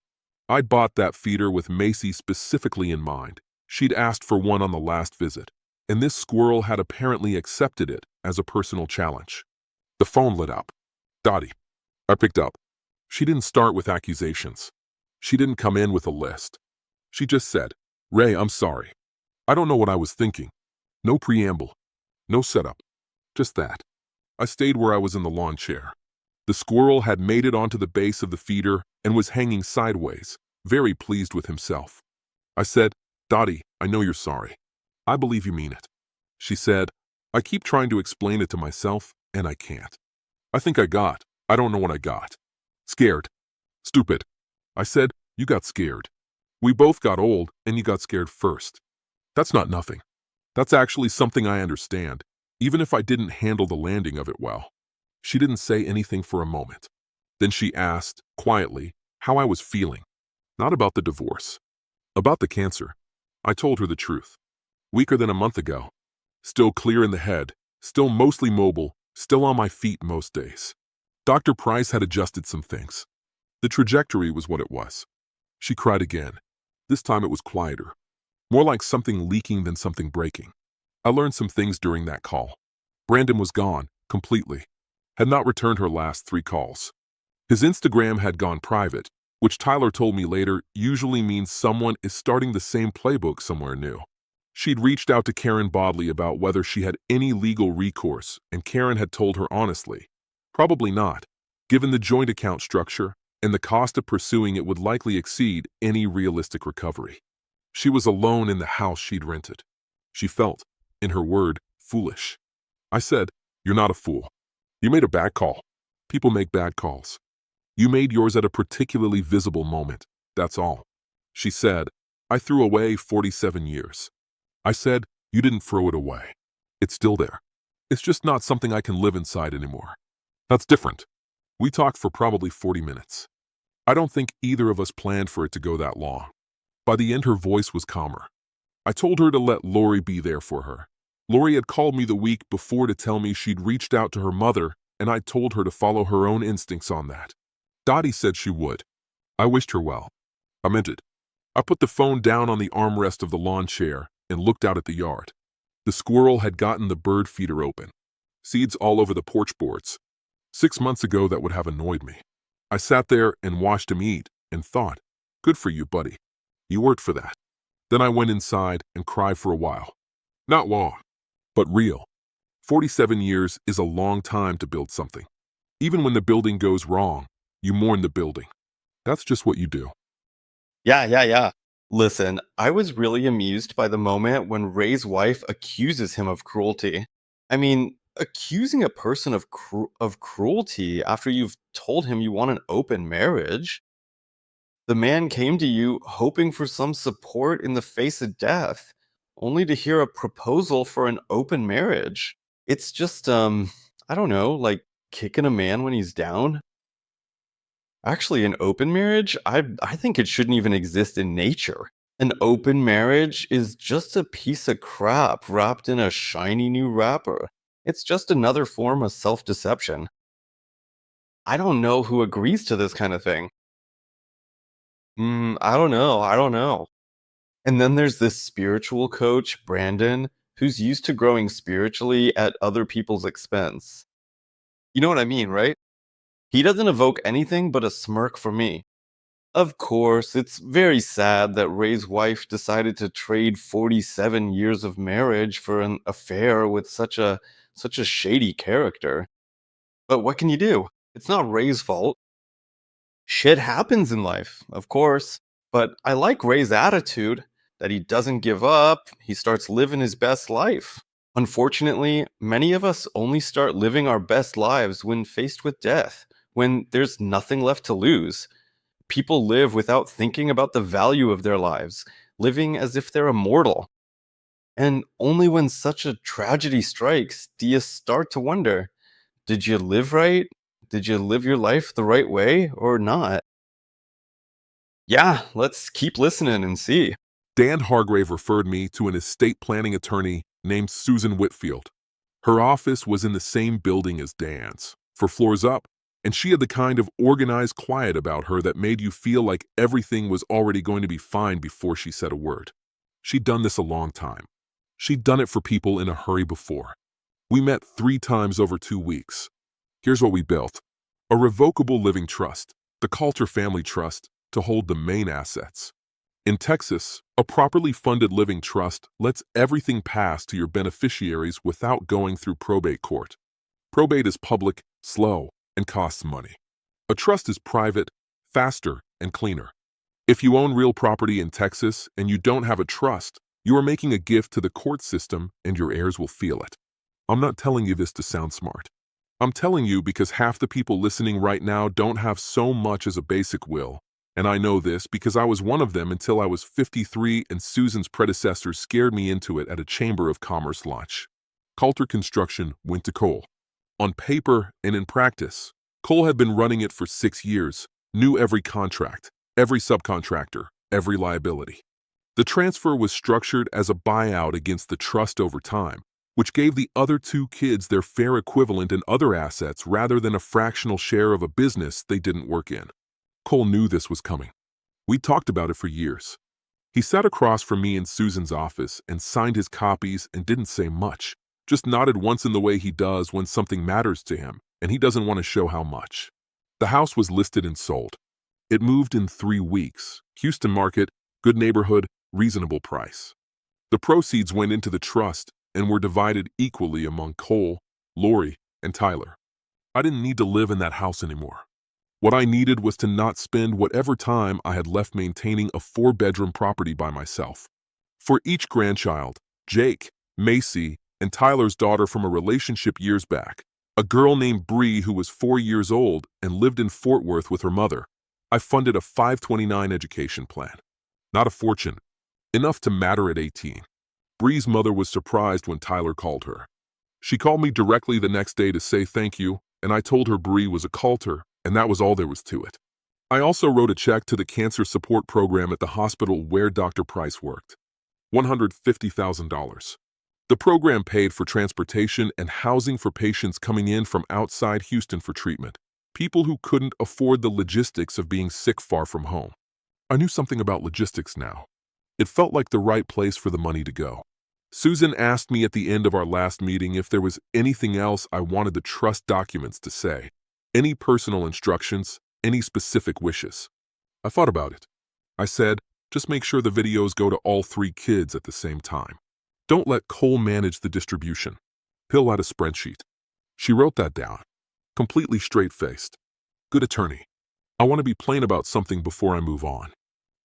I'd bought that feeder with Macy specifically in mind. She'd asked for one on the last visit, and this squirrel had apparently accepted it as a personal challenge. The phone lit up. Dottie. I picked up. She didn't start with accusations. She didn't come in with a list. She just said, "Ray, I'm sorry. I don't know what I was thinking." No preamble. No setup. Just that. I stayed where I was in the lawn chair. The squirrel had made it onto the base of the feeder and was hanging sideways, very pleased with himself. I said, "Dottie, I know you're sorry. I believe you mean it." She said, "I keep trying to explain it to myself, and I can't. I think I got I don't know what I got. Scared. Stupid. I said, you got scared. We both got old, and you got scared first. That's not nothing. That's actually something I understand, even if I didn't handle the landing of it well. She didn't say anything for a moment. Then she asked, quietly, how I was feeling. Not about the divorce. About the cancer. I told her the truth. Weaker than a month ago. Still clear in the head. Still mostly mobile. Still on my feet most days. Dr. Price had adjusted some things. The trajectory was what it was. She cried again. This time it was quieter. More like something leaking than something breaking. I learned some things during that call. Brandon was gone, completely. Had not returned her last 3 calls. His Instagram had gone private, which Tyler told me later usually means someone is starting the same playbook somewhere new. She'd reached out to Karen Bodley about whether she had any legal recourse, and Karen had told her honestly, probably not, given the joint account structure, and the cost of pursuing it would likely exceed any realistic recovery. She was alone in the house she'd rented. She felt, in her word, foolish. I said, you're not a fool. You made a bad call. People make bad calls. You made yours at a particularly visible moment, that's all. She said, I threw away 47 years. I said, you didn't throw it away. It's still there. It's just not something I can live inside anymore. That's different. We talked for probably 40 minutes. I don't think either of us planned for it to go that long. By the end, her voice was calmer. I told her to let Lori be there for her. Lori had called me the week before to tell me she'd reached out to her mother, and I told her to follow her own instincts on that. Dottie said she would. I wished her well. I meant it. I put the phone down on the armrest of the lawn chair and looked out at the yard. The squirrel had gotten the bird feeder open. Seeds all over the porch boards. 6 months ago, that would have annoyed me. I sat there and watched him eat and thought, good for you, buddy. You worked for that. Then I went inside and cried for a while. Not long, but real. 47 years is a long time to build something. Even when the building goes wrong, you mourn the building. That's just what you do. Yeah. Listen, I was really amused by the moment when Ray's wife accuses him of cruelty. I mean, accusing a person of cruelty after you've told him you want an open marriage. The man came to you hoping for some support in the face of death, only to hear a proposal for an open marriage. It's just, I don't know, like kicking a man when he's down. Actually, an open marriage, I think it shouldn't even exist in nature. An open marriage is just a piece of crap wrapped in a shiny new wrapper. It's just another form of self-deception. I don't know who agrees to this kind of thing. I don't know. And then there's this spiritual coach, Brandon, who's used to growing spiritually at other people's expense. You know what I mean, right? He doesn't evoke anything but a smirk for me. Of course, it's very sad that Ray's wife decided to trade 47 years of marriage for an affair with such a shady character. But what can you do? It's not Ray's fault. Shit happens in life, of course. But I like Ray's attitude that he doesn't give up, he starts living his best life. Unfortunately, many of us only start living our best lives when faced with death, when there's nothing left to lose. People live without thinking about the value of their lives, living as if they're immortal. And only when such a tragedy strikes do you start to wonder, did you live right? Did you live your life the right way or not? Yeah, let's keep listening and see. Dan Hargrave referred me to an estate planning attorney named Susan Whitfield. Her office was in the same building as Dan's, 4 floors up, and she had the kind of organized quiet about her that made you feel like everything was already going to be fine before she said a word. She'd done this a long time. She'd done it for people in a hurry before. We met 3 times over 2 weeks. Here's what we built. A revocable living trust, the Coulter Family Trust, to hold the main assets. In Texas, a properly funded living trust lets everything pass to your beneficiaries without going through probate court. Probate is public, slow, and costs money. A trust is private, faster, and cleaner. If you own real property in Texas and you don't have a trust, you are making a gift to the court system and your heirs will feel it. I'm not telling you this to sound smart. I'm telling you because half the people listening right now don't have so much as a basic will. And I know this because I was one of them until I was 53 and Susan's predecessors scared me into it at a Chamber of Commerce lunch. Coulter Construction went to Cole. On paper and in practice, Cole had been running it for 6 years, knew every contract, every subcontractor, every liability. The transfer was structured as a buyout against the trust over time, which gave the other two kids their fair equivalent in other assets rather than a fractional share of a business they didn't work in. Cole knew this was coming. We talked about it for years. He sat across from me in Susan's office and signed his copies and didn't say much, just nodded once in the way he does when something matters to him and he doesn't want to show how much. The house was listed and sold. It moved in 3 weeks. Houston market, good neighborhood, reasonable price. The proceeds went into the trust and were divided equally among Cole, Lori, and Tyler. I didn't need to live in that house anymore. What I needed was to not spend whatever time I had left maintaining a 4-bedroom property by myself. For each grandchild, Jake, Macy, and Tyler's daughter from a relationship years back, a girl named Bree who was 4 years old and lived in Fort Worth with her mother, I funded a 529 education plan. Not a fortune, enough to matter at 18. Bree's mother was surprised when Tyler called her. She called me directly the next day to say thank you, and I told her Bree was a Coulter, and that was all there was to it. I also wrote a check to the cancer support program at the hospital where Dr. Price worked. $150,000. The program paid for transportation and housing for patients coming in from outside Houston for treatment, people who couldn't afford the logistics of being sick far from home. I knew something about logistics now. It felt like the right place for the money to go. Susan asked me at the end of our last meeting if there was anything else I wanted the trust documents to say. Any personal instructions, any specific wishes. I thought about it. I said, just make sure the videos go to all 3 kids at the same time. Don't let Cole manage the distribution. Fill out a spreadsheet. She wrote that down, completely straight-faced. Good attorney. I want to be plain about something before I move on.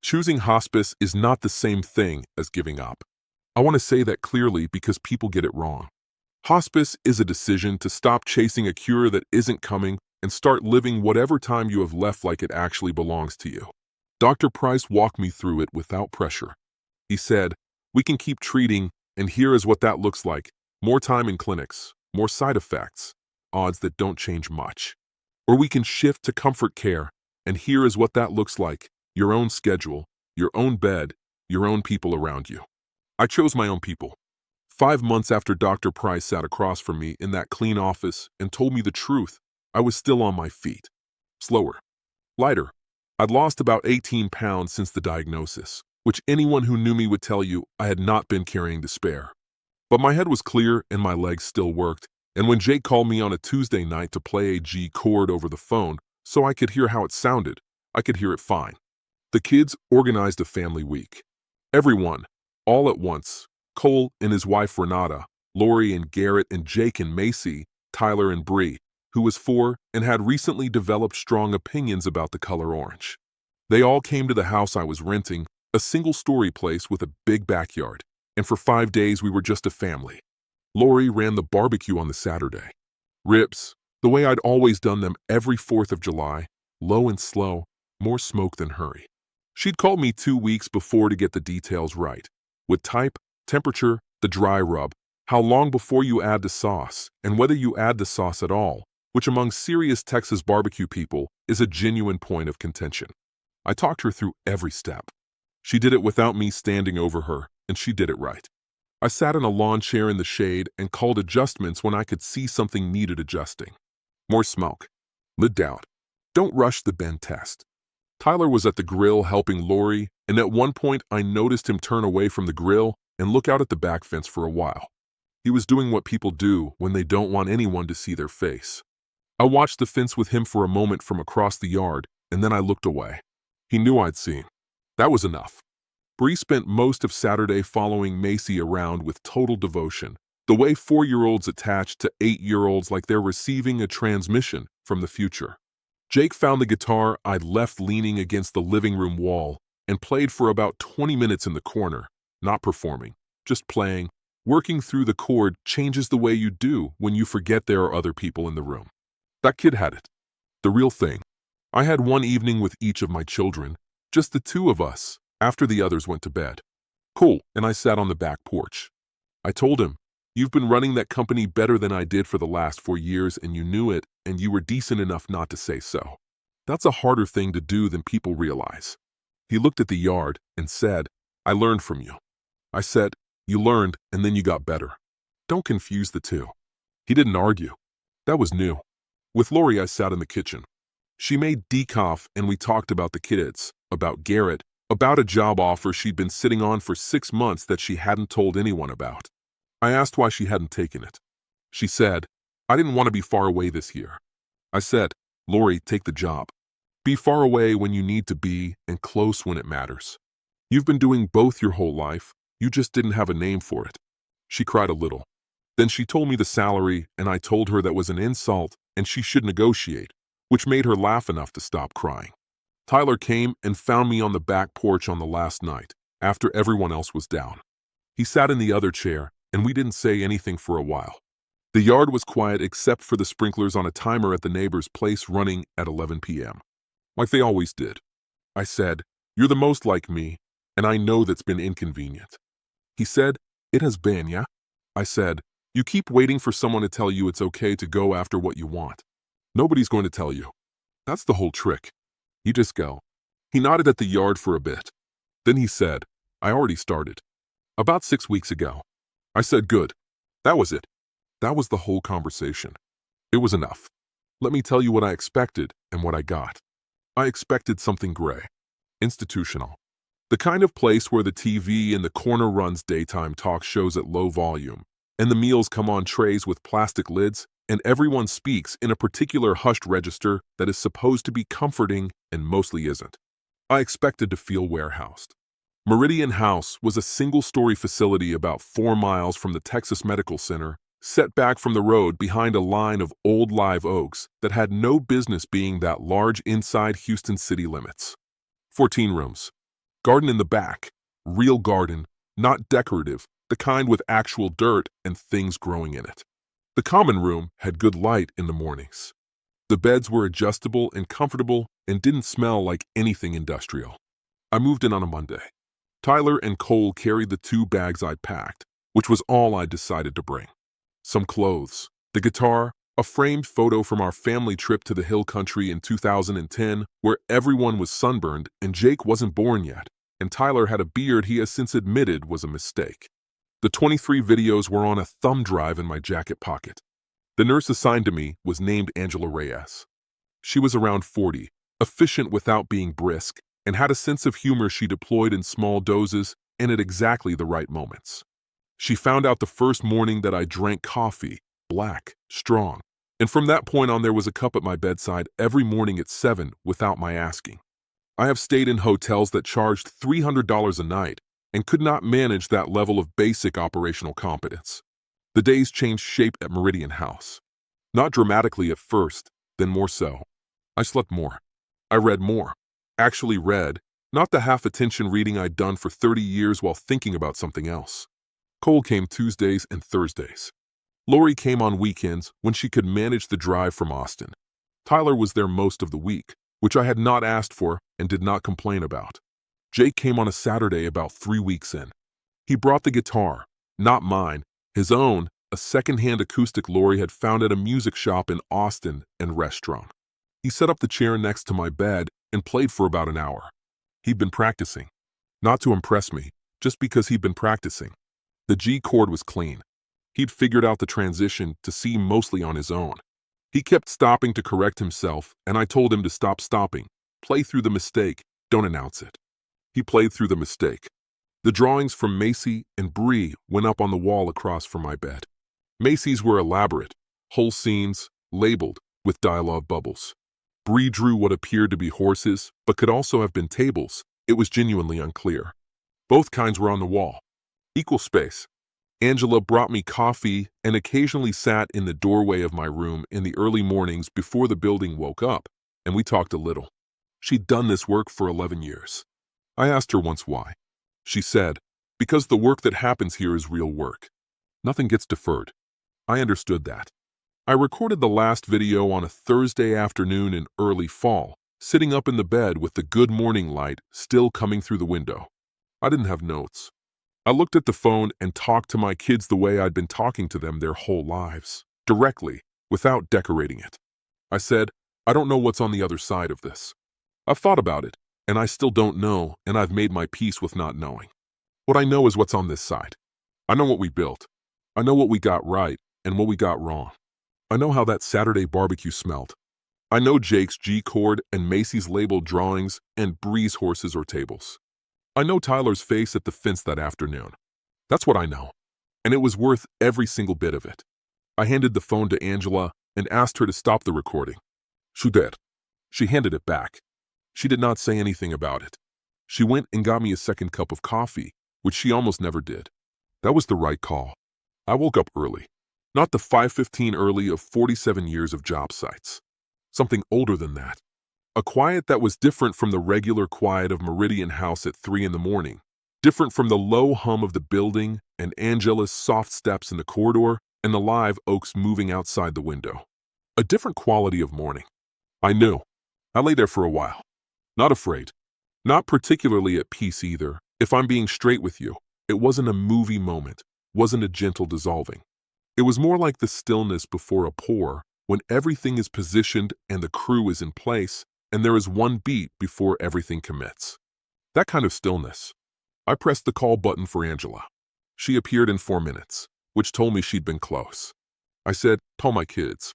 Choosing hospice is not the same thing as giving up. I want to say that clearly because people get it wrong. Hospice is a decision to stop chasing a cure that isn't coming and start living whatever time you have left like it actually belongs to you. Dr. Price walked me through it without pressure. He said, we can keep treating, and here is what that looks like. More time in clinics, more side effects, odds that don't change much. Or we can shift to comfort care, and here is what that looks like. Your own schedule, your own bed, your own people around you. I chose my own people. 5 months after Dr. Price sat across from me in that clean office and told me the truth, I was still on my feet. Slower. Lighter. I'd lost about 18 pounds since the diagnosis, which anyone who knew me would tell you I had not been carrying to spare. But my head was clear and my legs still worked, and when Jake called me on a Tuesday night to play a G chord over the phone so I could hear how it sounded, I could hear it fine. The kids organized a family week. Everyone, all at once, Cole and his wife Renata, Lori and Garrett and Jake and Macy, Tyler and Bree, who was 4 and had recently developed strong opinions about the color orange. They all came to the house I was renting, a single-story place with a big backyard, and for 5 days we were just a family. Lori ran the barbecue on the Saturday. Ribs, the way I'd always done them every 4th of July, low and slow, more smoke than hurry. She'd called me 2 weeks before to get the details right, with type, temperature, the dry rub, how long before you add the sauce, and whether you add the sauce at all, which among serious Texas barbecue people is a genuine point of contention. I talked her through every step. She did it without me standing over her, and she did it right. I sat in a lawn chair in the shade and called adjustments when I could see something needed adjusting. More smoke. Lid down. Don't rush the bend test. Tyler was at the grill helping Lori, and at one point I noticed him turn away from the grill and look out at the back fence for a while. He was doing what people do when they don't want anyone to see their face. I watched the fence with him for a moment from across the yard, and then I looked away. He knew I'd seen. That was enough. Bree spent most of Saturday following Macy around with total devotion, the way 4-year-olds attach to 8-year-olds like they're receiving a transmission from the future. Jake found the guitar I'd left leaning against the living room wall and played for about 20 minutes in the corner, not performing, just playing, Working through the cord changes the way you do when you forget there are other people in the room. That kid had it. The real thing. I had one evening with each of my children, just the two of us, after the others went to bed. Cole and I sat on the back porch. I told him, "You've been running that company better than I did for the last 4 years, and you knew it, and you were decent enough not to say so. That's a harder thing to do than people realize." He looked at the yard and said, "I learned from you." I said, "You learned, and then you got better. Don't confuse the two." He didn't argue. That was new. With Lori, I sat in the kitchen. She made decaf, and we talked about the kids, about Garrett, about a job offer she'd been sitting on for 6 months that she hadn't told anyone about. I asked why she hadn't taken it. She said, "I didn't want to be far away this year." I said, "Lori, take the job. Be far away when you need to be and close when it matters. You've been doing both your whole life. You just didn't have a name for it." She cried a little. Then she told me the salary, and I told her that was an insult and she should negotiate, which made her laugh enough to stop crying. Tyler came and found me on the back porch on the last night, after everyone else was down. He sat in the other chair, and we didn't say anything for a while. The yard was quiet except for the sprinklers on a timer at the neighbor's place running at 11 p.m. Like they always did. I said, "You're the most like me, and I know that's been inconvenient." He said, "It has been, yeah?" I said, "You keep waiting for someone to tell you it's okay to go after what you want. Nobody's going to tell you. That's the whole trick. You just go." He nodded at the yard for a bit. Then he said, "I already started. About 6 weeks ago." I said, "Good." That was it. That was the whole conversation. It was enough. Let me tell you what I expected and what I got. I expected something gray. Institutional. The kind of place where the TV in the corner runs daytime talk shows at low volume, and the meals come on trays with plastic lids, and everyone speaks in a particular hushed register that is supposed to be comforting and mostly isn't. I expected to feel warehoused. Meridian House was a single-story facility about 4 miles from the Texas Medical Center, set back from the road behind a line of old live oaks that had no business being that large inside Houston city limits. 14 rooms. Garden in the back. Real garden, not decorative, the kind with actual dirt and things growing in it. The common room had good light in the mornings. The beds were adjustable and comfortable and didn't smell like anything industrial. I moved in on a Monday. Tyler and Cole carried the 2 bags I'd packed, which was all I decided to bring. Some clothes, the guitar, a framed photo from our family trip to the hill country in 2010 where everyone was sunburned and Jake wasn't born yet, and Tyler had a beard he has since admitted was a mistake. The 23 videos were on a thumb drive in my jacket pocket. The nurse assigned to me was named Angela Reyes. She was around 40, efficient without being brisk, and had a sense of humor she deployed in small doses and at exactly the right moments. She found out the first morning that I drank coffee, black, strong, and from that point on there was a cup at my bedside every morning at 7 without my asking. I have stayed in hotels that charged $300 a night and could not manage that level of basic operational competence. The days changed shape at Meridian House. Not dramatically at first, then more so. I slept more. I read more. Actually read, not the half-attention reading I'd done for 30 years while thinking about something else. Cole came Tuesdays and Thursdays. Lori came on weekends when she could manage the drive from Austin. Tyler was there most of the week, which I had not asked for and did not complain about. Jake came on a Saturday about 3 weeks in. He brought the guitar, not mine, his own, a second-hand acoustic Lori had found at a music shop in Austin and restaurant. He set up the chair next to my bed and played for about an hour. He'd been practicing. Not to impress me, just because he'd been practicing. The G chord was clean. He'd figured out the transition to C mostly on his own. He kept stopping to correct himself, and I told him to stop stopping. Play through the mistake, don't announce it. He played through the mistake. The drawings from Macy and Bree went up on the wall across from my bed. Macy's were elaborate, whole scenes, labeled, with dialogue bubbles. Bree drew what appeared to be horses, but could also have been tables. It was genuinely unclear. Both kinds were on the wall. Equal space. Angela brought me coffee and occasionally sat in the doorway of my room in the early mornings before the building woke up, and we talked a little. She'd done this work for 11 years. I asked her once why. She said, "Because the work that happens here is real work. Nothing gets deferred. I understood that. I recorded the last video on a Thursday afternoon in early fall, sitting up in the bed with the good morning light still coming through the window. I didn't have notes. I looked at the phone and talked to my kids the way I'd been talking to them their whole lives, directly, without decorating it. I said, I don't know what's on the other side of this. I've thought about it, and I still don't know, and I've made my peace with not knowing. What I know is what's on this side. I know what we built. I know what we got right and what we got wrong. I know how that Saturday barbecue smelled. I know Jake's G-chord and Macy's labeled drawings and Bree's horses or tables. I know Tyler's face at the fence that afternoon. That's what I know, and it was worth every single bit of it. I handed the phone to Angela and asked her to stop the recording. She did. She handed it back. She did not say anything about it. She went and got me a second cup of coffee, which she almost never did. That was the right call. I woke up early. Not the 5:15 early of 47 years of job sites. Something older than that. A quiet that was different from the regular quiet of Meridian House at 3 in the morning. Different from the low hum of the building and Angela's soft steps in the corridor and the live oaks moving outside the window. A different quality of morning. I knew. I lay there for a while. Not afraid. Not particularly at peace either. If I'm being straight with you, it wasn't a movie moment. Wasn't a gentle dissolving. It was more like the stillness before a pour, when everything is positioned and the crew is in place, and there is one beat before everything commits. That kind of stillness. I pressed the call button for Angela. She appeared in 4 minutes, which told me she'd been close. I said, "Call my kids."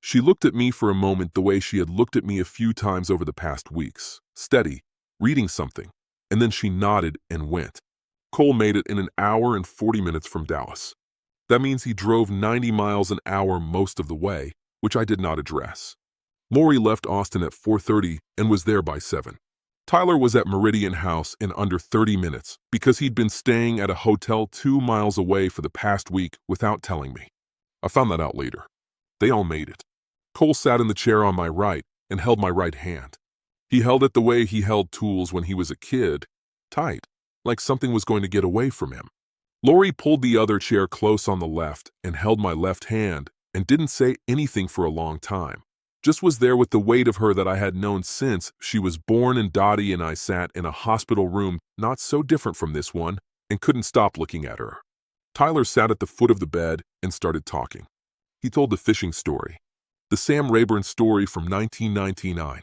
She looked at me for a moment the way she had looked at me a few times over the past weeks, steady, reading something, and then she nodded and went. Cole made it in an hour and 40 minutes from Dallas. That means he drove 90 miles an hour most of the way, which I did not address. Lori left Austin at 4:30 and was there by 7. Tyler was at Meridian House in under 30 minutes because he'd been staying at a hotel 2 miles away for the past week without telling me. I found that out later. They all made it. Cole sat in the chair on my right and held my right hand. He held it the way he held tools when he was a kid, tight, like something was going to get away from him. Lori pulled the other chair close on the left and held my left hand and didn't say anything for a long time. Just was there with the weight of her that I had known since she was born, and Dottie and I sat in a hospital room not so different from this one and couldn't stop looking at her. Tyler sat at the foot of the bed and started talking. He told the fishing story, the Sam Rayburn story from 1999.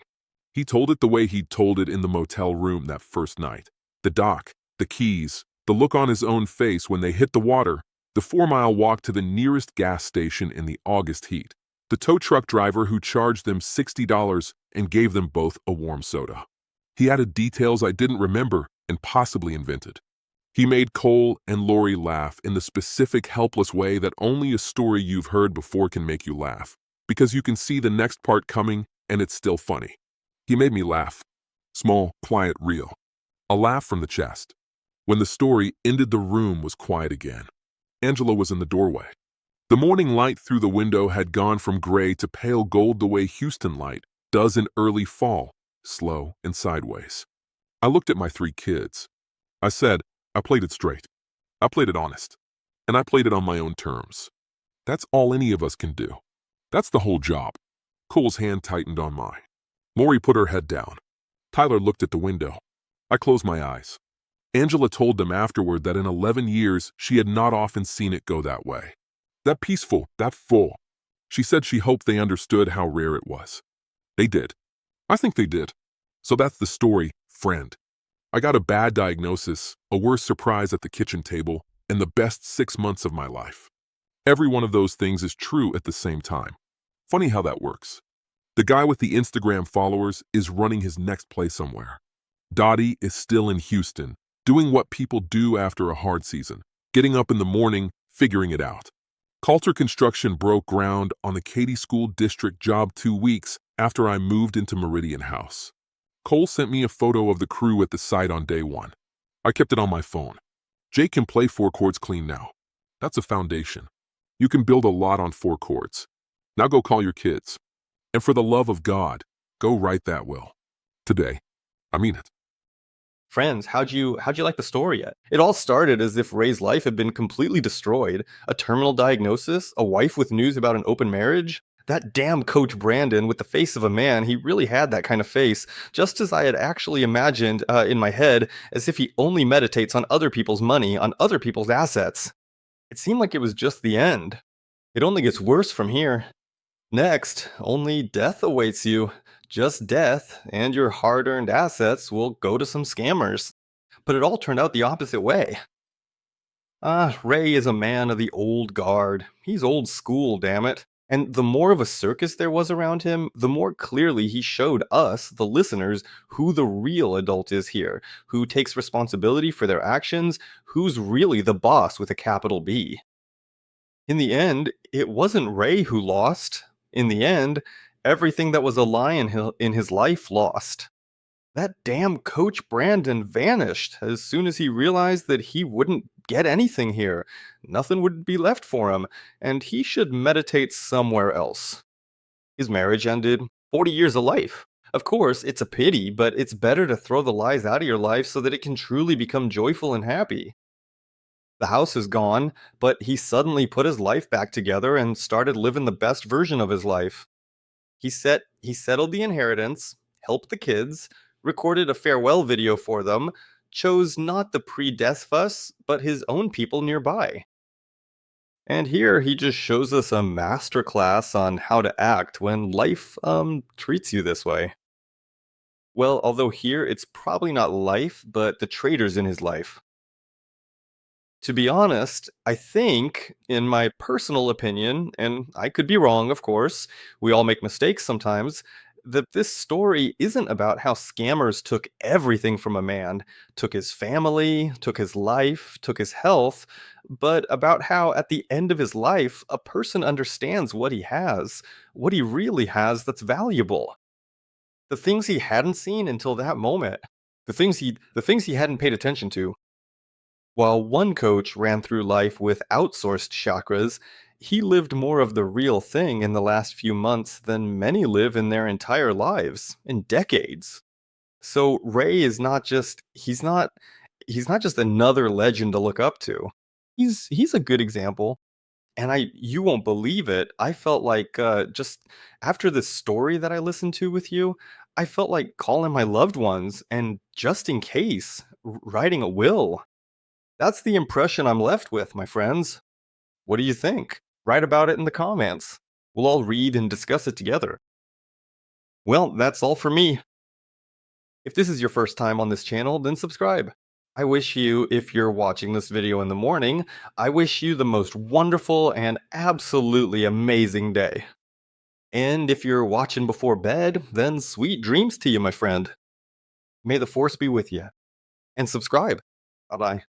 He told it the way he'd told it in the motel room that first night. The dock, the keys, the look on his own face when they hit the water, the 4-mile walk to the nearest gas station in the August heat, the tow truck driver who charged them $60 and gave them both a warm soda. He added details I didn't remember and possibly invented. He made Cole and Lori laugh in the specific helpless way that only a story you've heard before can make you laugh, because you can see the next part coming and it's still funny. He made me laugh. Small, quiet, real. A laugh from the chest. When the story ended, the room was quiet again. Angela was in the doorway. The morning light through the window had gone from gray to pale gold the way Houston light does in early fall, slow and sideways. I looked at my 3 kids. I said, I played it straight. I played it honest. And I played it on my own terms. That's all any of us can do. That's the whole job. Cole's hand tightened on mine. Lori put her head down. Tyler looked at the window. I closed my eyes. Angela told them afterward that in 11 years she had not often seen it go that way. That peaceful, that full. She said she hoped they understood how rare it was. They did. I think they did. So that's the story, friend. I got a bad diagnosis, a worse surprise at the kitchen table, and the best 6 months of my life. Every one of those things is true at the same time. Funny how that works. The guy with the Instagram followers is running his next play somewhere. Dottie is still in Houston, doing what people do after a hard season, getting up in the morning, figuring it out. Coulter Construction broke ground on the Katy School District job 2 weeks after I moved into Meridian House. Cole sent me a photo of the crew at the site on day 1. I kept it on my phone. Jake can play 4 chords clean now. That's a foundation. You can build a lot on 4 chords. Now go call your kids. And for the love of God, go write that will. Today. I mean it. Friends, how'd you like the story yet? It all started as if Ray's life had been completely destroyed. A terminal diagnosis, a wife with news about an open marriage. That damn Coach Brandon with the face of a man, he really had that kind of face, just as I had actually imagined in my head, as if he only meditates on other people's money, on other people's assets. It seemed like it was just the end. It only gets worse from here. Next, only death awaits you. Just death, and your hard earned assets will go to some scammers. But it all turned out the opposite way. Ray is a man of the old guard. He's old school, damn it. And the more of a circus there was around him, the more clearly he showed us, the listeners, who the real adult is here, who takes responsibility for their actions, who's really the boss with a capital B. In the end, it wasn't Ray who lost. In the end, everything that was a lie in his life lost. That damn Coach Brandon vanished as soon as he realized that he wouldn't get anything here. Nothing would be left for him, and he should meditate somewhere else. His marriage ended, 40 years of life. Of course, it's a pity, but it's better to throw the lies out of your life so that it can truly become joyful and happy. The house is gone, but he suddenly put his life back together and started living the best version of his life. He settled the inheritance, helped the kids, recorded a farewell video for them, chose not the pre-death fuss, but his own people nearby. And here he just shows us a masterclass on how to act when life treats you this way. Well, although here it's probably not life, but the traitors in his life. To be honest, I think, in my personal opinion, and I could be wrong, of course, we all make mistakes sometimes, that this story isn't about how scammers took everything from a man, took his family, took his life, took his health, but about how at the end of his life, a person understands what he really has that's valuable. The things he hadn't seen until that moment, the things he hadn't paid attention to. While one coach ran through life with outsourced chakras, he lived more of the real thing in the last few months than many live in their entire lives, in decades. So Ray is not just he's not just another legend to look up to. He's a good example. And I you won't believe it. I felt like just after this story that I listened to with you, I felt like calling my loved ones and just in case writing a will. That's the impression I'm left with, my friends. What do you think? Write about it in the comments. We'll all read and discuss it together. Well, that's all for me. If this is your first time on this channel, then subscribe. I wish you, if you're watching this video in the morning, I wish you the most wonderful and absolutely amazing day. And if you're watching before bed, then sweet dreams to you, my friend. May the force be with you. And subscribe. Bye-bye.